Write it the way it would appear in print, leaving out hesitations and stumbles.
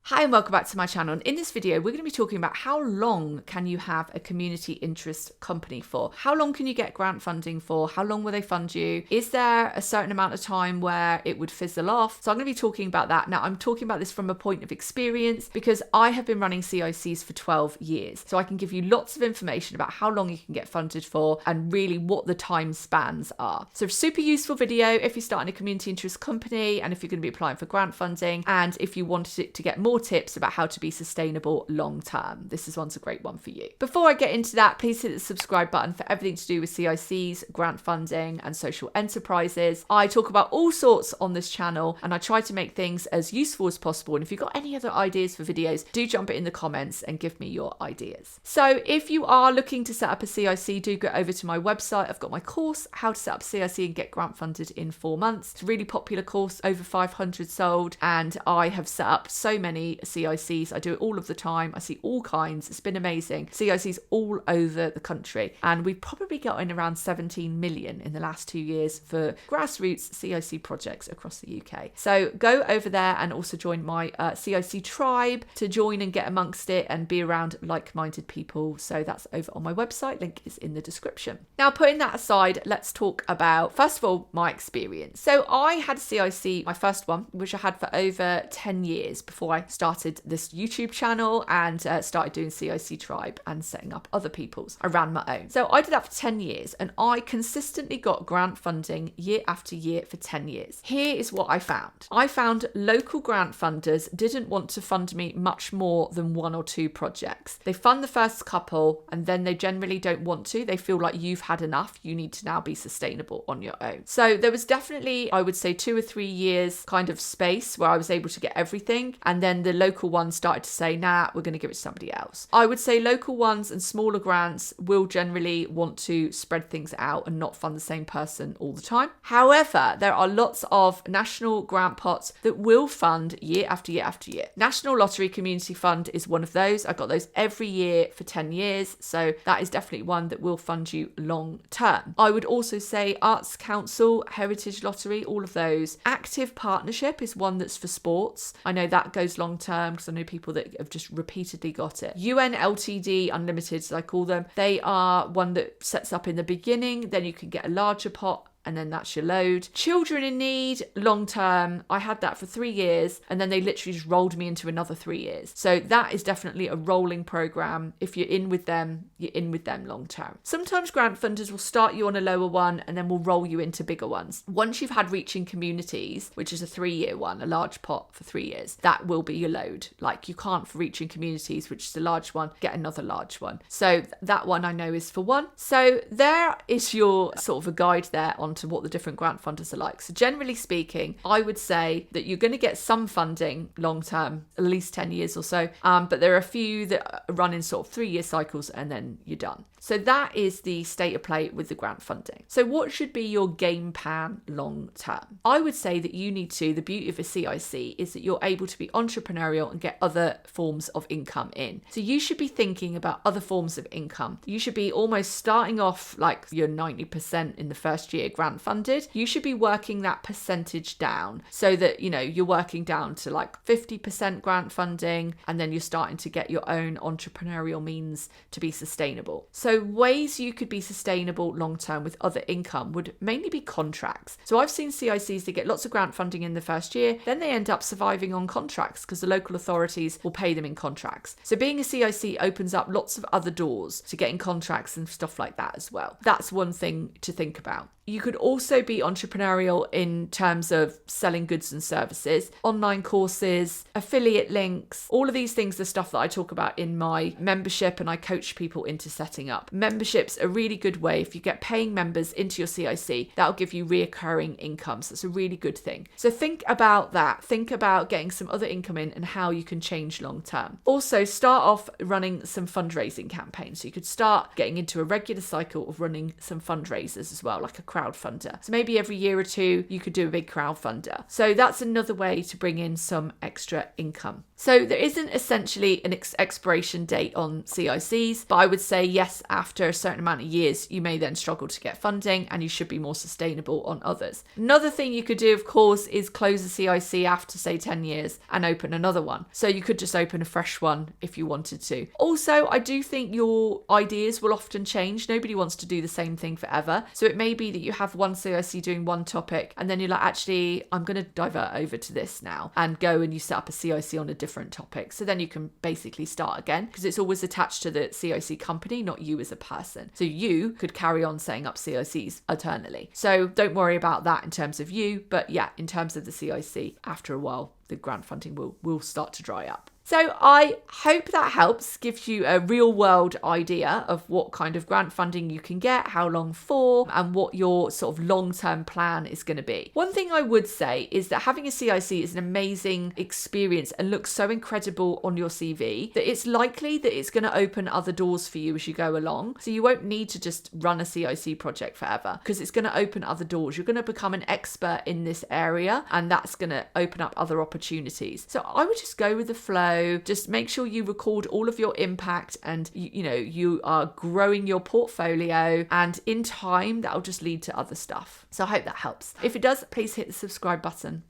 Hi and welcome back to my channel. And in this video, we're going to be talking about how long can you have a community interest company for? How long can you get grant funding for? How long will they fund you? Is there a certain amount of time where it would fizzle off? So I'm going to be talking about that. Now, I'm talking about this from a point of experience because I have been running CICs for 12 years. So I can give you lots of information about how long you can get funded for and really what the time spans are. So super useful video if you're starting a community interest company and if you're going to be applying for grant funding and if you wanted it to get more tips about how to be sustainable long term. This one's a great one for you. Before I get into that, please hit the subscribe button for everything to do with CICs, grant funding and social enterprises. I talk about all sorts on this channel and I try to make things as useful as possible. And if you've got any other ideas for videos, do jump it in the comments and give me your ideas. So if you are looking to set up a CIC, do go over to my website. I've got my course, How to Set Up CIC and Get Grant Funded in 4 months. It's a really popular course, over 500 sold, and I have set up so many CICs. I do it all of the time. I see all kinds. It's been amazing. CICs all over the country. And we've probably gotten around 17 million in the last 2 years for grassroots CIC projects across the UK. So go over there and also join my CIC tribe to join and get amongst it and be around like-minded people. So that's over on my website. Link is in the description. Now, putting that aside, let's talk about, first of all, my experience. So I had a CIC, my first one, which I had for over 10 years before I started this YouTube channel and started doing CIC Tribe and setting up other people's. I ran my own. So I did that for 10 years and I consistently got grant funding year after year for 10 years. Here is what I found. I found local grant funders didn't want to fund me much more than 1 or 2 projects. They fund the first couple and then they generally don't want to. They feel like you've had enough. You need to now be sustainable on your own. So there was definitely, I would say 2 or 3 years kind of space where I was able to get everything. And then the local ones started to say, nah, we're going to give it to somebody else. I would say local ones and smaller grants will generally want to spread things out and not fund the same person all the time. However, there are lots of national grant pots that will fund year after year after year. National Lottery Community Fund is one of those. I got those every year for 10 years. So that is definitely one that will fund you long term. I would also say Arts Council, Heritage Lottery, all of those. Active Partnership is one that's for sports. I know that goes long term because I know people that have just repeatedly got it. UN LTD Unlimited, as I call them, they are one that sets up in the beginning, then you can get a larger pot and then that's your load. Children in Need, long term, I had that for 3 years and then they literally just rolled me into another 3 years. So that is definitely a rolling program. If you're in with them, you're in with them long term. Sometimes grant funders will start you on a lower one and then will roll you into bigger ones. Once you've had Reaching Communities, which is a 3-year one, a large pot for 3 years, that will be your load. Like you can't for Reaching Communities, which is a large one, get another large one. So that one I know is for 1. So there is your sort of a guide there on to what the different grant funders are like. So generally speaking, I would say that you're going to get some funding long term, at least 10 years or so. But there are a few that run in sort of 3-year cycles and then you're done. So that is the state of play with the grant funding. So what should be your game plan long term? I would say that you need to, the beauty of a CIC is that you're able to be entrepreneurial and get other forms of income in. So you should be thinking about other forms of income. You should be almost starting off like your 90% in the first year grant funded. You should be working that percentage down so that, you know, you're working down to like 50% grant funding and then you're starting to get your own entrepreneurial means to be sustainable. So ways you could be sustainable long term with other income would mainly be contracts. So I've seen CICs that get lots of grant funding in the first year, then they end up surviving on contracts because the local authorities will pay them in contracts. So being a CIC opens up lots of other doors to getting contracts and stuff like that as well. That's one thing to think about. You could also be entrepreneurial in terms of selling goods and services, online courses, affiliate links. All of these things are stuff that I talk about in my membership and I coach people into setting up. Membership's a really good way. If you get paying members into your CIC, that'll give you reoccurring income. So it's a really good thing. So think about that. Think about getting some other income in and how you can change long term. Also, start off running some fundraising campaigns. So you could start getting into a regular cycle of running some fundraisers as well, like a crowdfunder. So maybe every year or 2, you could do a big crowdfunder. So that's another way to bring in some extra income. So there isn't essentially an expiration date on CICs, but I would say yes, after a certain amount of years, you may then struggle to get funding and you should be more sustainable on others. Another thing you could do, of course, is close a CIC after, say, 10 years and open another one. So you could just open a fresh one if you wanted to. Also, I do think your ideas will often change. Nobody wants to do the same thing forever. So it may be that you have one CIC doing one topic and then you're like, actually, I'm going to divert over to this now, and go and you set up a CIC on a different topic. So then you can basically start again, because it's always attached to the CIC company, not you as a person. So you could carry on setting up CICs eternally. So don't worry about that in terms of you. But yeah, in terms of the CIC, after a while, the grant funding will start to dry up. So I hope that helps, gives you a real world idea of what kind of grant funding you can get, how long for, and what your sort of long-term plan is going to be. One thing I would say is that having a CIC is an amazing experience and looks so incredible on your CV that it's likely that it's going to open other doors for you as you go along. So you won't need to just run a CIC project forever, because it's going to open other doors. You're going to become an expert in this area, and that's going to open up other opportunities. So I would just go with the flow. Just make sure you record all of your impact, and you are growing your portfolio, and in time that'll just lead to other stuff. So I hope that helps. If it does, please hit the subscribe button.